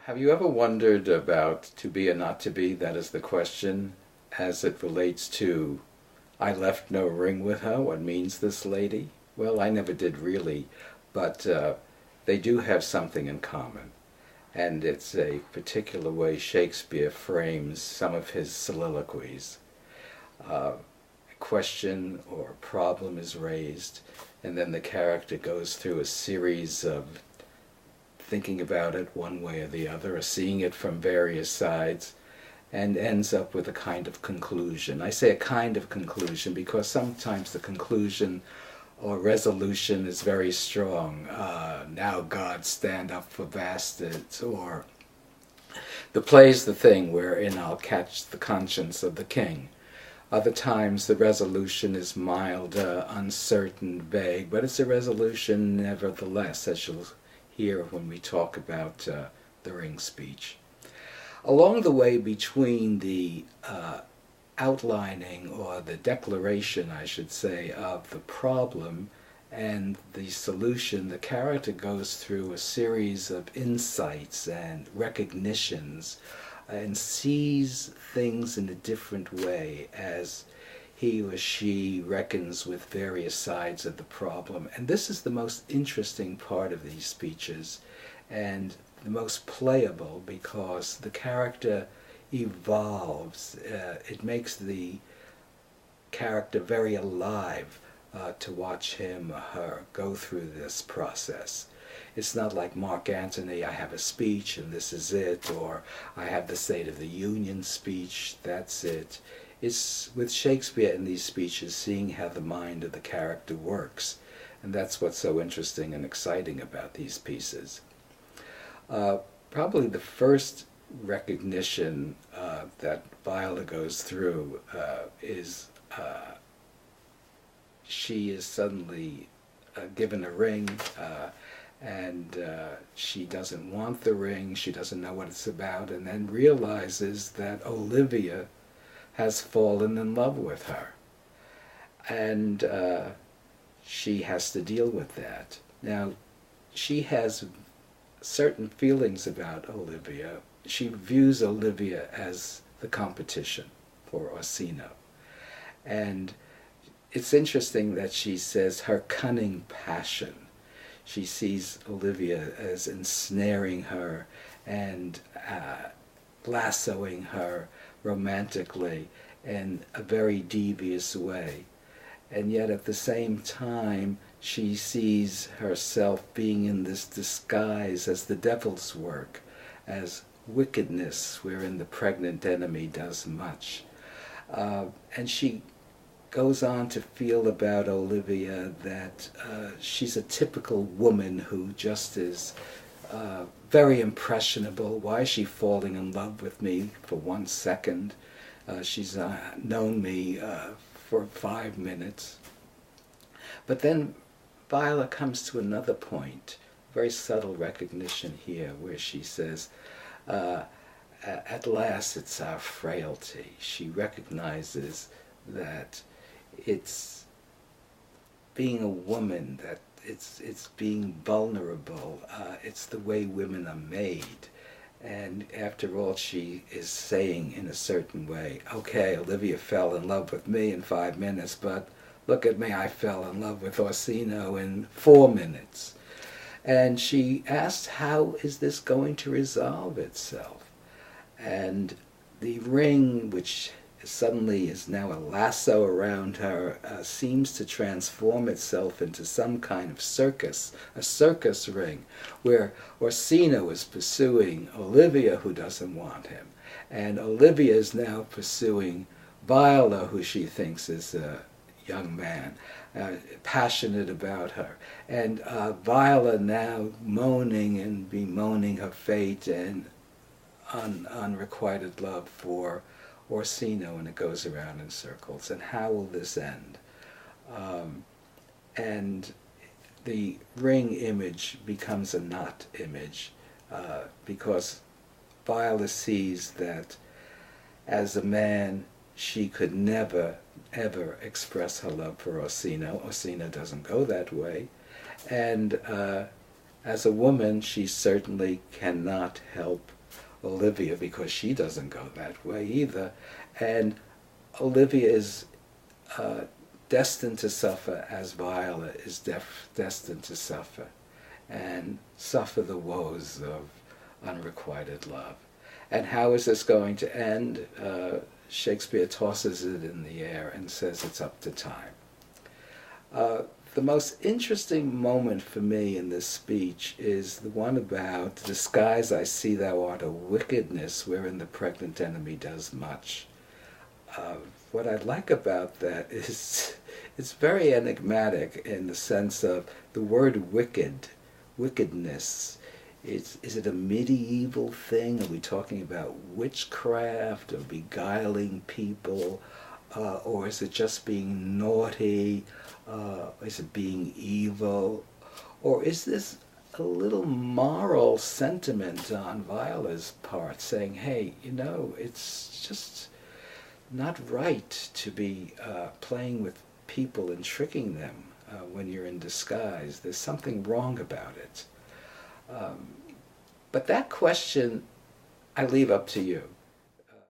Have you ever wondered about to be or not to be? That is the question as it relates to I left no ring with her. What means this lady? Well, I never did really, but they do have something in common. And it's a particular way Shakespeare frames some of his soliloquies. A question or a problem is raised, and then the character goes through a series of thinking about it one way or the other, or seeing it from various sides, and ends up with a kind of conclusion. I say a kind of conclusion because sometimes the conclusion or resolution is very strong. Now God stand up for bastards, or the play's the thing wherein I'll catch the conscience of the king. Other times the resolution is mild, uncertain, vague, but it's a resolution nevertheless, as you'll hear when we talk about the ring speech. Along the way between the outlining, or the declaration, I should say, of the problem and the solution, the character goes through a series of insights and recognitions and sees things in a different way as he or she reckons with various sides of the problem. And this is the most interesting part of these speeches and the most playable, because the character evolves. It makes the character very alive to watch him or her go through this process. It's not like Mark Antony, I have a speech and this is it, or I have the State of the Union speech, that's it. It's with Shakespeare in these speeches seeing how the mind of the character works, and that's what's so interesting and exciting about these pieces. Probably the first recognition that Viola goes through is she is suddenly given a ring, and she doesn't want the ring, she doesn't know what it's about, and then realizes that Olivia has fallen in love with her. And she has to deal with that. Now, she has certain feelings about Olivia. She views Olivia as the competition for Orsino. And it's interesting that she says her cunning passion. She sees Olivia as ensnaring her and lassoing her romantically in a very devious way. And yet at the same time, she sees herself being in this disguise as the devil's work, as wickedness wherein the pregnant enemy does much. And she goes on to feel about Olivia that she's a typical woman who just is very impressionable. Why is she falling in love with me for 1 second? She's known me for 5 minutes. But then Viola comes to another point, very subtle recognition here, where she says, at last it's our frailty. She recognizes that it's being a woman, that it's being vulnerable, it's the way women are made. And after all, she is saying in a certain way, okay, Olivia fell in love with me in 5 minutes, but look at me, I fell in love with Orsino in 4 minutes. And she asked, how is this going to resolve itself? And the ring, which suddenly is now a lasso around her, seems to transform itself into some kind of circus, a circus ring, where Orsino is pursuing Olivia, who doesn't want him, and Olivia is now pursuing Viola, who she thinks is a young man, passionate about her, and Viola now moaning and bemoaning her fate and unrequited love for Orsino, and it goes around in circles. And how will this end? And the ring image becomes a not image, because Viola sees that as a man she could never ever express her love for Orsino. Orsino doesn't go that way, and As a woman, she certainly cannot help Olivia because she doesn't go that way either. And Olivia is destined to suffer as Viola is destined to suffer, and suffer the woes of unrequited love. And how is this going to end? Shakespeare tosses it in the air and says it's up to time. The most interesting moment for me in this speech is the one about disguise I see thou art a wickedness wherein the pregnant enemy does much. What I like about that is it's very enigmatic in the sense of the word wicked, wickedness. Is it a medieval thing? Are we talking about witchcraft or beguiling people? Or is it just being naughty? Is it being evil? Or is this a little moral sentiment on Viola's part saying, hey, it's just not right to be playing with people and tricking them when you're in disguise. There's something wrong about it. But that question I leave up to you.